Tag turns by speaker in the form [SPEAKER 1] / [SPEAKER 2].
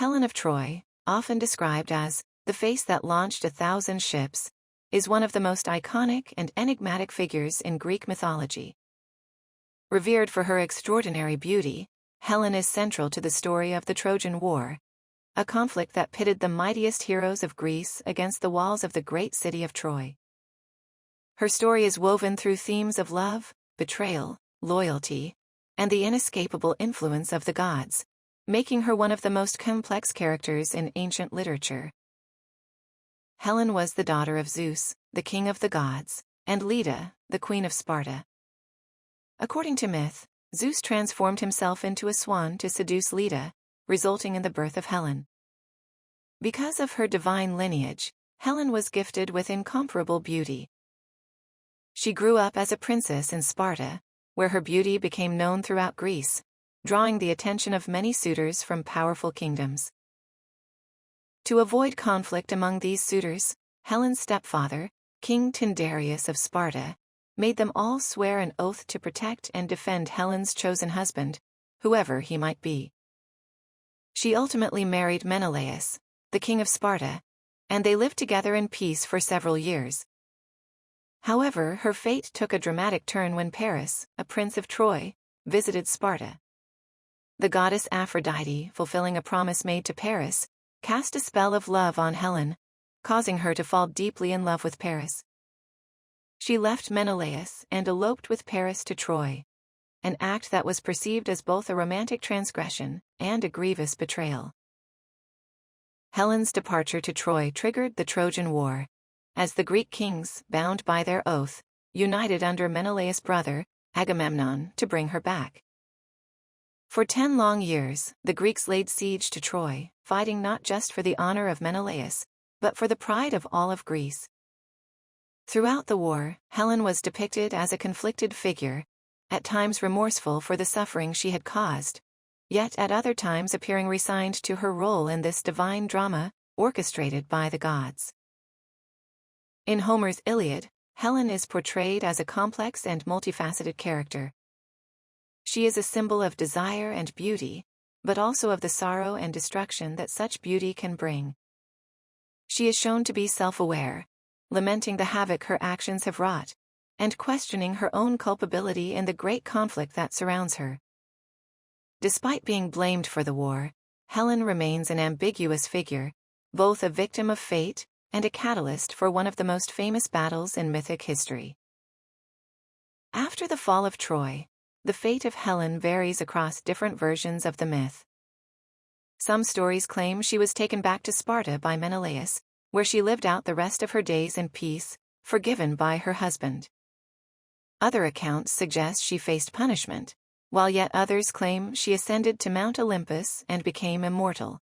[SPEAKER 1] Helen of Troy, often described as the face that launched 1,000 ships, is one of the most iconic and enigmatic figures in Greek mythology. Revered for her extraordinary beauty, Helen is central to the story of the Trojan War, a conflict that pitted the mightiest heroes of Greece against the walls of the great city of Troy. Her story is woven through themes of love, betrayal, loyalty, and the inescapable influence of the gods, making her one of the most complex characters in ancient literature. Helen was the daughter of Zeus, the king of the gods, and Leda, the queen of Sparta. According to myth, Zeus transformed himself into a swan to seduce Leda, resulting in the birth of Helen. Because of her divine lineage, Helen was gifted with incomparable beauty. She grew up as a princess in Sparta, where her beauty became known throughout Greece, drawing the attention of many suitors from powerful kingdoms. To avoid conflict among these suitors, Helen's stepfather, King Tyndareus of Sparta, made them all swear an oath to protect and defend Helen's chosen husband, whoever he might be. She ultimately married Menelaus, the king of Sparta, and they lived together in peace for several years. However, her fate took a dramatic turn when Paris, a prince of Troy, visited Sparta. The goddess Aphrodite, fulfilling a promise made to Paris, cast a spell of love on Helen, causing her to fall deeply in love with Paris. She left Menelaus and eloped with Paris to Troy, an act that was perceived as both a romantic transgression and a grievous betrayal. Helen's departure to Troy triggered the Trojan War, as the Greek kings, bound by their oath, united under Menelaus' brother, Agamemnon, to bring her back. For 10 long years, the Greeks laid siege to Troy, fighting not just for the honor of Menelaus, but for the pride of all of Greece. Throughout the war, Helen was depicted as a conflicted figure, at times remorseful for the suffering she had caused, yet at other times appearing resigned to her role in this divine drama, orchestrated by the gods. In Homer's Iliad, Helen is portrayed as a complex and multifaceted character. She is a symbol of desire and beauty, but also of the sorrow and destruction that such beauty can bring. She is shown to be self-aware, lamenting the havoc her actions have wrought, and questioning her own culpability in the great conflict that surrounds her. Despite being blamed for the war, Helen remains an ambiguous figure, both a victim of fate and a catalyst for one of the most famous battles in mythic history. After the fall of Troy, the fate of Helen varies across different versions of the myth. Some stories claim she was taken back to Sparta by Menelaus, where she lived out the rest of her days in peace, forgiven by her husband. Other accounts suggest she faced punishment, while yet others claim she ascended to Mount Olympus and became immortal.